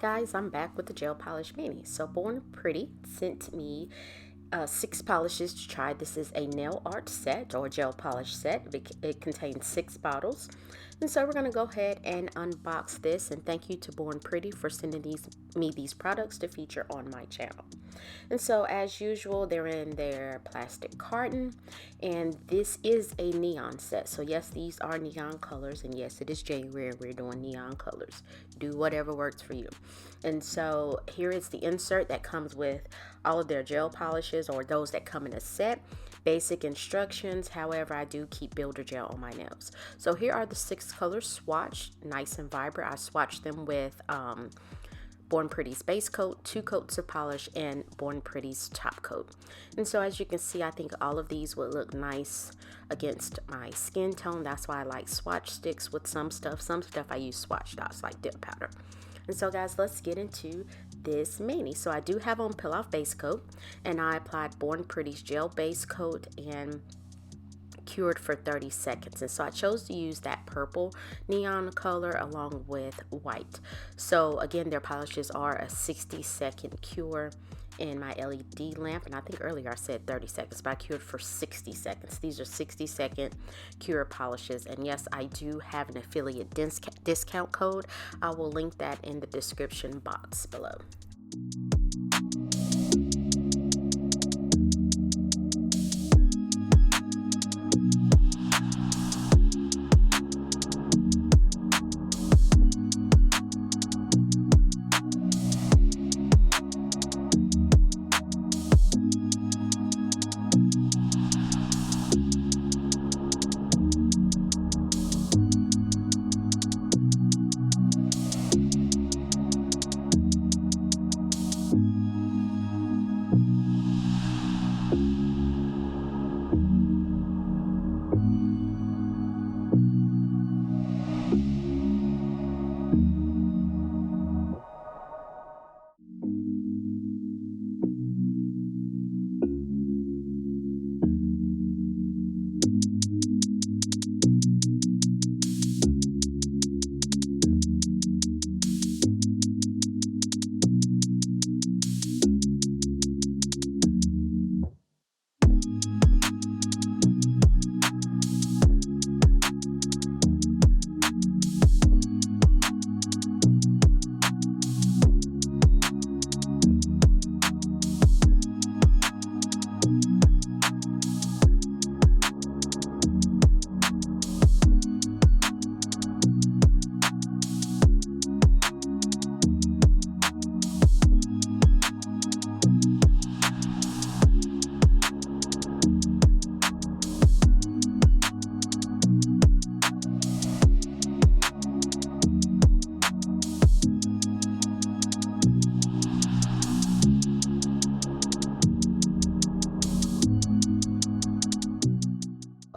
guys, I'm back with the gel polish mini. So Born Pretty sent me 6 polishes to try. This is a nail art set or gel polish set. It contains 6 bottles. And so we're going to go ahead and unbox this, and thank you to Born Pretty for sending me these products to feature on my channel. And so as usual, they're in their plastic carton, and this is a neon set. So yes, these are neon colors, and yes, it is January, we're doing neon colors. Do whatever works for you. And so here is the insert that comes with all of their gel polishes, or those that come in a set. Basic instructions. However, I do keep builder gel on my nails. So here are the 6 colors swatched, nice and vibrant. I swatched them with Born Pretty's base coat, 2 coats of polish, and Born Pretty's top coat. And so as you can see, I think all of these would look nice against my skin tone. That's why I like swatch sticks with some stuff. Some stuff I use swatch dots like dip powder. And so guys, let's get into this mini. So I do have on Peel Off base coat, and I applied Born Pretty's gel base coat and cured for 30 seconds. And so I chose to use that purple neon color along with white. So again, their polishes are a 60-second cure in my LED lamp, and I think earlier I said 30 seconds, but I cured for 60 seconds. These are 60-second cure polishes, and yes, I do have an affiliate discount code. I will link that in the description box below.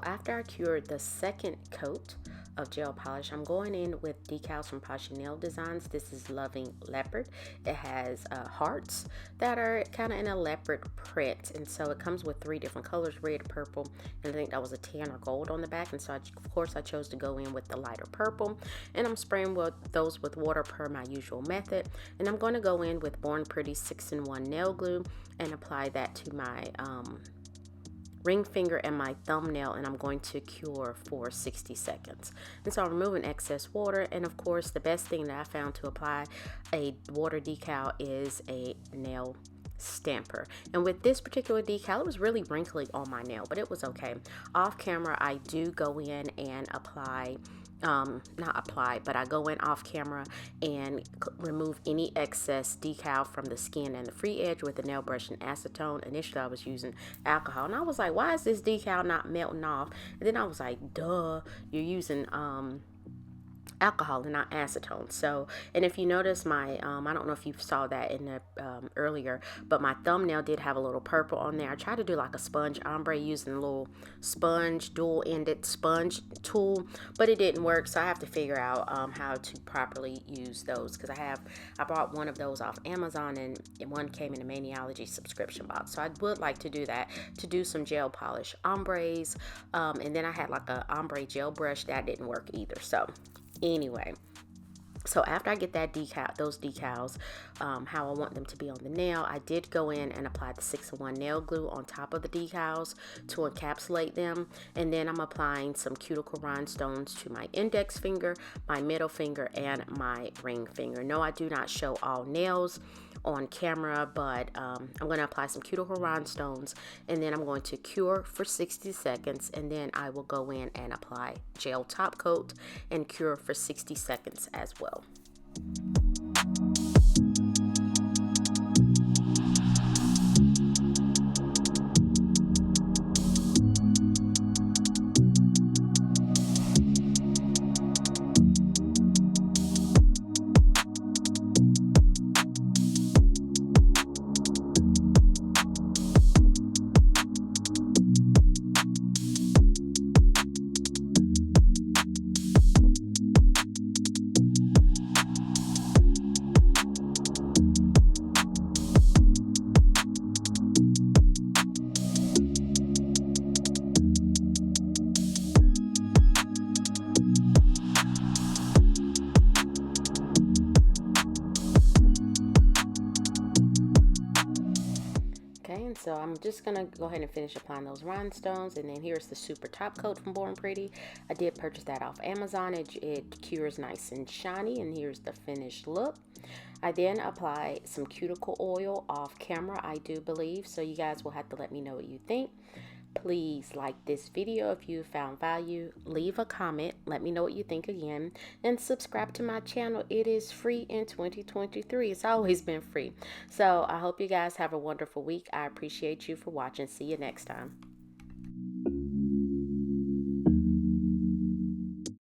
After I cured the second coat of gel polish, I'm going in with Decals from Poshy Nail Designs. This is Loving Leopard. It has hearts that are kind of in a leopard print, and so it comes with 3 different colors: red, purple, and I think that was a tan or gold on the back. And so of course I chose to go in with the lighter purple, and I'm spraying those with water per my usual method. And I'm going to go in with Born Pretty 6-in-1 nail glue and apply that to my ring finger and my thumbnail, and I'm going to cure for 60 seconds. And so I'm removing excess water, and of course the best thing that I found to apply a water decal is a nail stamper. And with this particular decal, it was really wrinkly on my nail, but it was okay. Off camera, I do go in and apply but I go in off camera and remove any excess decal from the skin and the free edge with a nail brush and acetone. Initially I was using alcohol, and I was like, why is this decal not melting off? And then I was like, duh, you're using alcohol and not acetone. So, and if you notice my I don't know if you saw that in the earlier, but my thumbnail did have a little purple on there. I tried to do like a sponge ombre using a little sponge, dual-ended sponge tool, but it didn't work. So I have to figure out how to properly use those, because I bought one of those off Amazon, and one came in a Maniology subscription box. So I would like to do that, to do some gel polish ombres, and then I had like a ombre gel brush that didn't work either. So anyway, So after I get that those decals, how I want them to be on the nail, I did go in and apply the 6-in-1 nail glue on top of the decals to encapsulate them. And then I'm applying some cuticle rhinestones to my index finger, my middle finger, and my ring finger. No, I do not show all nails on camera, but I'm going to apply some cuticle rhinestones, and then I'm going to cure for 60 seconds, and then I will go in and apply gel top coat and cure for 60 seconds as well. Okay, and so I'm just gonna go ahead and finish applying those rhinestones, and then here's the super top coat from Born Pretty. I did purchase that off Amazon. It cures nice and shiny, and here's the finished look. I then apply some cuticle oil off camera, I do believe, so you guys will have to let me know what you think. Please like this video if you found value. Leave a comment. Let me know what you think again. And subscribe to my channel. It is free in 2023. It's always been free. So I hope you guys have a wonderful week. I appreciate you for watching. See you next time.